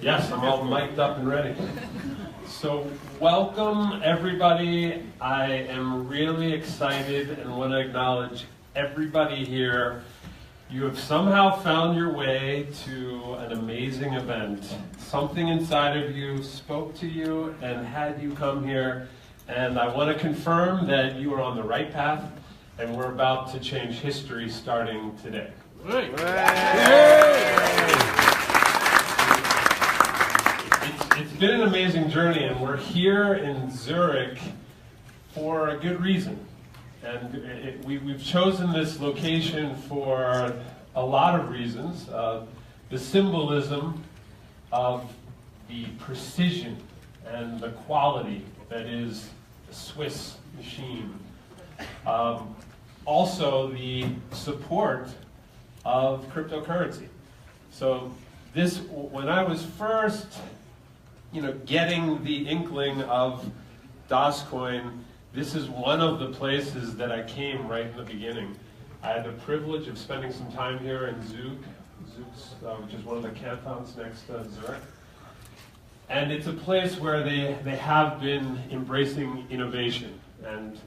Yes, I'm all mic'd up and ready. So welcome everybody. I am really excited and want to acknowledge everybody here. You have somehow found your way to an amazing event. Something inside of you spoke to you and had you come here. And I want to confirm that you are on the right path and we're about to change history starting today. It's been an amazing journey, and we're here in Zurich for a good reason. And we've chosen this location for a lot of reasons. The symbolism of the precision and the quality that is the Swiss machine. Also the support of cryptocurrency. So this, when I was first getting the inkling of Dascoin, this is one of the places that I came right in the beginning. I had the privilege of spending some time here in Zug, which is one of the cantons next to Zurich. And it's a place where they have been embracing innovation. And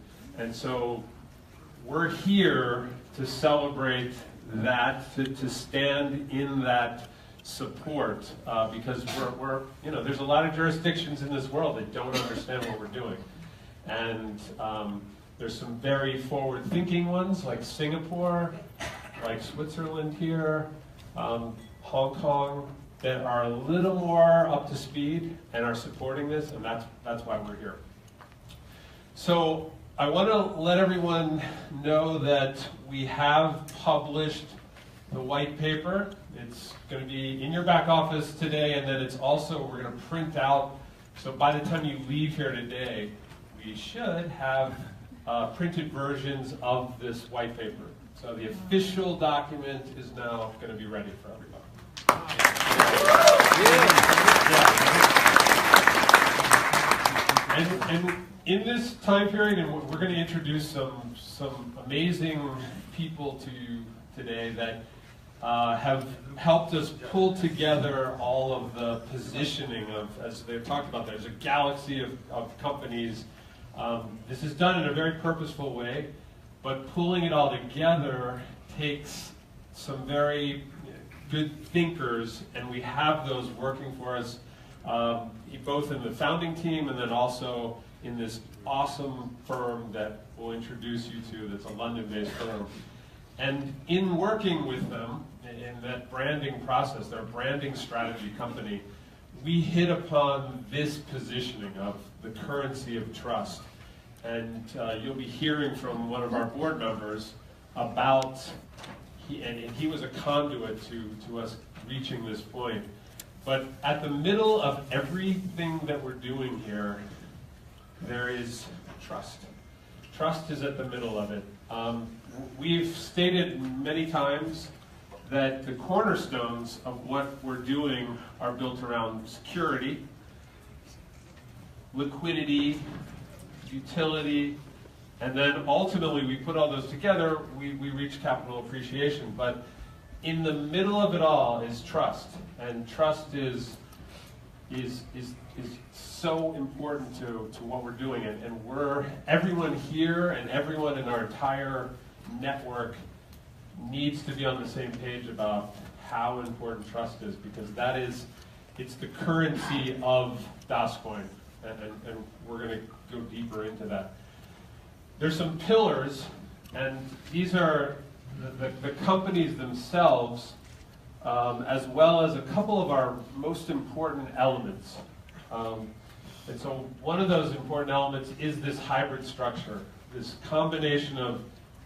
so we're here to celebrate that, to stand in that support, because there's a lot of jurisdictions in this world that don't understand what we're doing. And there's some very forward-thinking ones like Singapore, like Switzerland here, Hong Kong, that are a little more up to speed and are supporting this, and that's why we're here. So I want to let everyone know that we have published the white paper. It's going to be in your back office today, and then it's also, we're going to print out, so by the time you leave here today, we should have printed versions of this white paper. So the official document is now going to be ready for everybody. And in this time period, and we're going to introduce some amazing people to you today that have helped us pull together all of the positioning of, as they've talked about, there's a galaxy of companies. This is done in a very purposeful way, but pulling it all together takes some very good thinkers, and we have those working for us, both in the founding team and then also in this awesome firm that we'll introduce you to, that's a London-based firm. And in working with them, in that branding process, their branding strategy company, we hit upon this positioning of the currency of trust. And you'll be hearing from one of our board members about, and he was a conduit to us reaching this point. But at the middle of everything that we're doing here, there is trust. Trust is at the middle of it. We've stated many times that the cornerstones of what we're doing are built around security, liquidity, utility, and then ultimately we put all those together, we reach capital appreciation. But in the middle of it all is trust, and trust is so important to what we're doing, and everyone here and everyone in our entire network needs to be on the same page about how important trust is, because it's the currency of Dascoin, and we're going to go deeper into that. There's some pillars, and these are the companies themselves, as well as a couple of our most important elements. And so one of those important elements is this hybrid structure, this combination of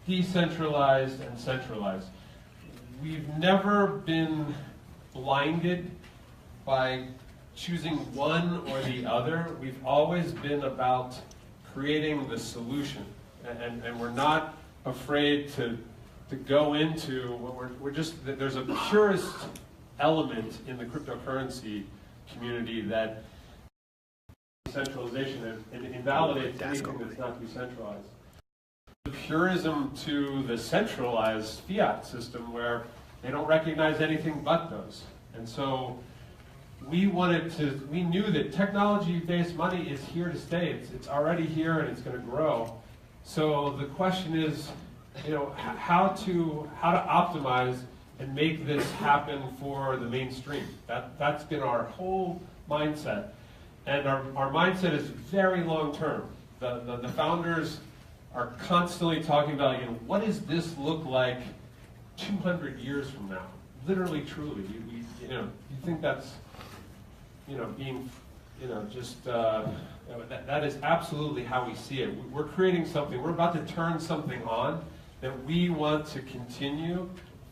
decentralized and centralized. We've never been blinded by choosing one or the other. We've always been about creating the solution, and we're not afraid to go into there's a purist element in the cryptocurrency community that decentralization invalidates anything that's not decentralized. The purism to the centralized fiat system where they don't recognize anything but those. And so we knew that technology-based money is here to stay. It's already here and it's going to grow. So the question is, how to optimize and make this happen for the mainstream. That's been our whole mindset. And our mindset is very long-term. The founders are constantly talking about, what does this look like 200 years from now? Literally, truly. You think that's, being, that is absolutely how we see it. We're creating something, we're about to turn something on that we want to continue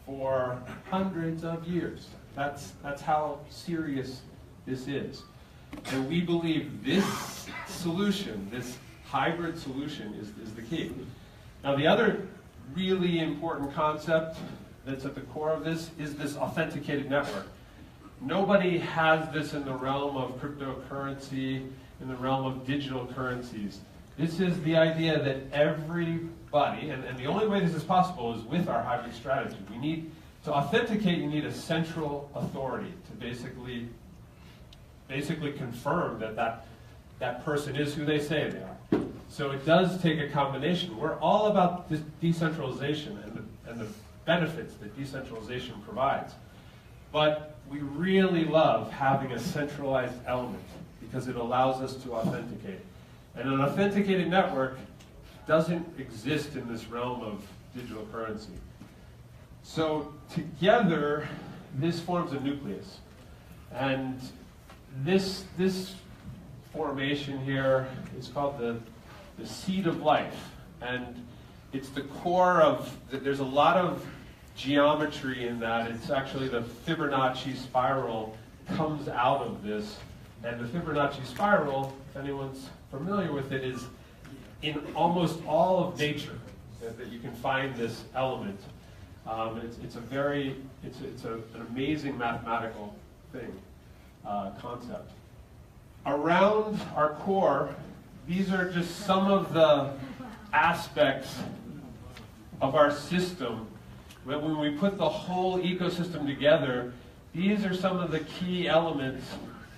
for hundreds of years. That's how serious this is. And we believe this solution, this hybrid solution, is the key. Now, the other really important concept that's at the core of this is this authenticated network. Nobody has this in the realm of cryptocurrency, in the realm of digital currencies. This is the idea that everybody, and the only way this is possible is with our hybrid strategy. To authenticate, you need a central authority to basically confirm that person is who they say they are. So it does take a combination. We're all about this decentralization and the benefits that decentralization provides. But we really love having a centralized element because it allows us to authenticate. And an authenticated network doesn't exist in this realm of digital currency. So together, this forms a nucleus. And this formation here is called the seed of life. And it's the core of, there's a lot of geometry in that. It's actually the Fibonacci spiral comes out of this. And the Fibonacci spiral, if anyone's familiar with it, is in almost all of nature that you can find this element. It's an amazing mathematical thing, concept. Around our core, these are just some of the aspects of our system. When we put the whole ecosystem together, these are some of the key elements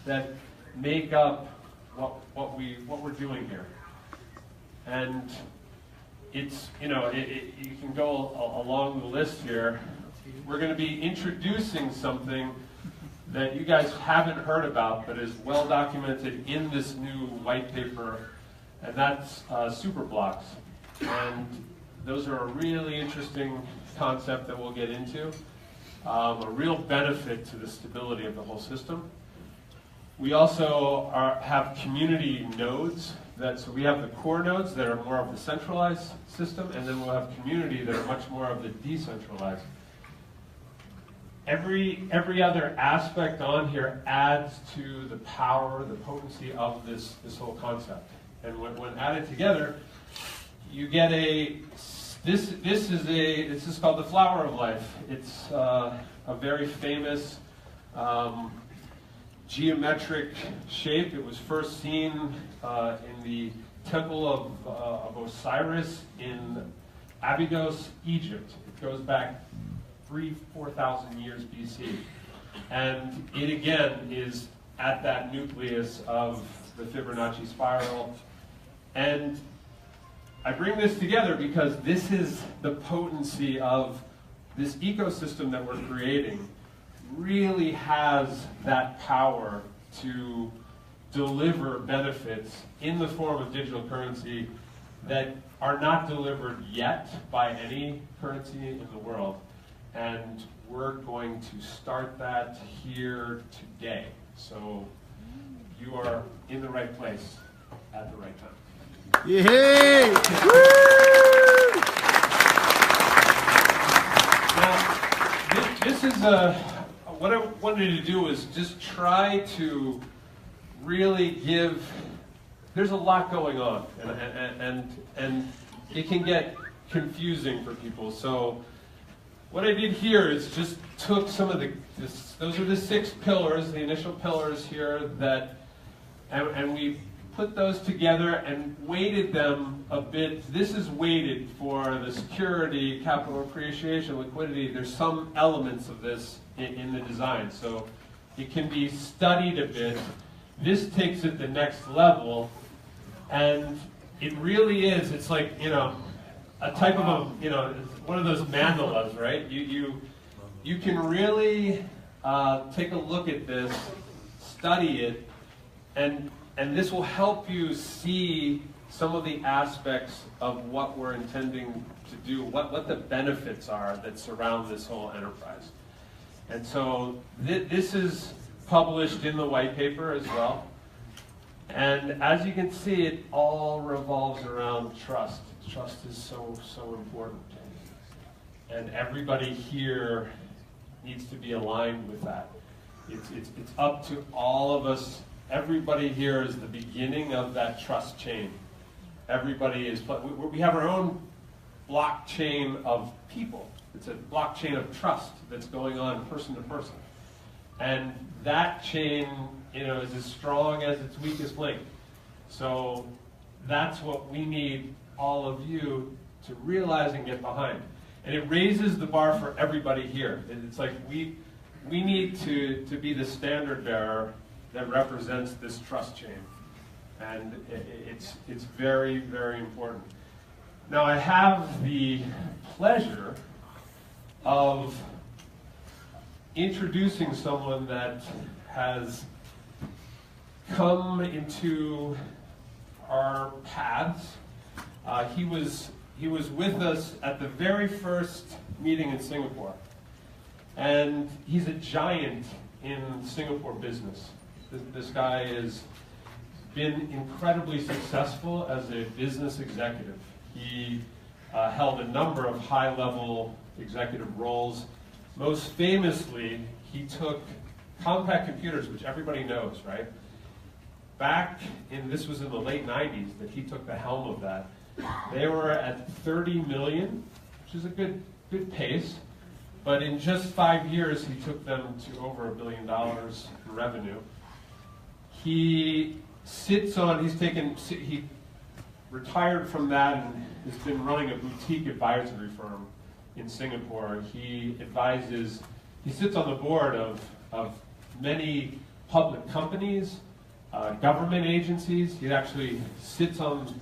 that make up what we're doing here. And it's, you can go along the list here. We're going to be introducing something that you guys haven't heard about, but is well documented in this new white paper, and that's superblocks. And those are a really interesting concept that we'll get into, a real benefit to the stability of the whole system. We also have community nodes. So we have the core nodes that are more of the centralized system, and then we'll have community that are much more of the decentralized. Every other aspect on here adds to the power, the potency of this whole concept. And when added together, you get this is called the flower of life. It's a very famous geometric shape. It was first seen in the temple of Osiris in Abydos, Egypt. It goes back 4,000 years BC. And it again is at that nucleus of the Fibonacci spiral. And I bring this together because this is the potency of this ecosystem that we're creating. Really has that power to deliver benefits in the form of digital currency that are not delivered yet by any currency in the world. And we're going to start that here today. So you are in the right place at the right time. Yay! Now, this is what I wanted to do is just try to really give, there's a lot going on, and it can get confusing for people. So what I did here is just took some of those are the 6 pillars, the initial pillars here, and we put those together and weighted them a bit. This is weighted for the security, capital appreciation, liquidity. There's some elements of this in the design. So It can be studied a bit. This takes it the next level, and it really is. It's like, a type of one of those mandalas, right? You can really take a look at this, study it, and this will help you see some of the aspects of what we're intending to do, what the benefits are that surround this whole enterprise. And so this is published in the white paper as well. And as you can see, it all revolves around trust. Trust is so important. And everybody here needs to be aligned with that. It's up to all of us. Everybody here is the beginning of that trust chain. Everybody is, we have our own blockchain of people. It's a blockchain of trust that's going on person to person. And that chain, is as strong as its weakest link. So that's what we need all of you to realize and get behind. And it raises the bar for everybody here. It's like we need to be the standard bearer that represents this trust chain. And it's very, very important. Now I have the pleasure of introducing someone that has come into our paths. He was with us at the very first meeting in Singapore. And he's a giant in Singapore business. This guy has been incredibly successful as a business executive. He held a number of high-level executive roles. Most famously, he took Compaq Computers, which everybody knows, right? This was in the late 90s that he took the helm of that. They were at 30 million, which is a good pace. But in just 5 years, he took them to over $1 billion in revenue. He retired from that and has been running a boutique advisory firm in Singapore. He sits on the board of many public companies, government agencies. He actually sits on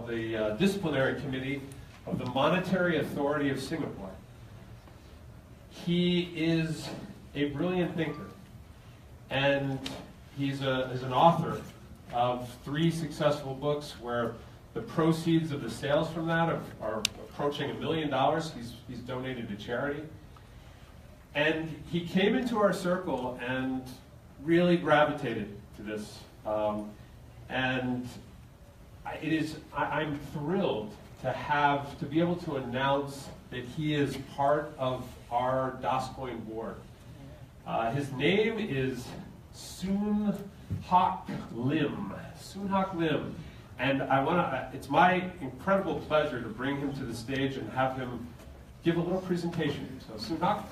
the disciplinary committee of the Monetary Authority of Singapore. He is a brilliant thinker, and he's an author of 3 successful books where the proceeds of the sales from that are approaching $1 million. He's donated to charity. And he came into our circle and really gravitated to this. I'm thrilled to be able to announce that he is part of our Dascoin board. His name is Soon Hock Lim. Soon Hock Lim. And it's my incredible pleasure to bring him to the stage and have him give a little presentation. So Soon Hock.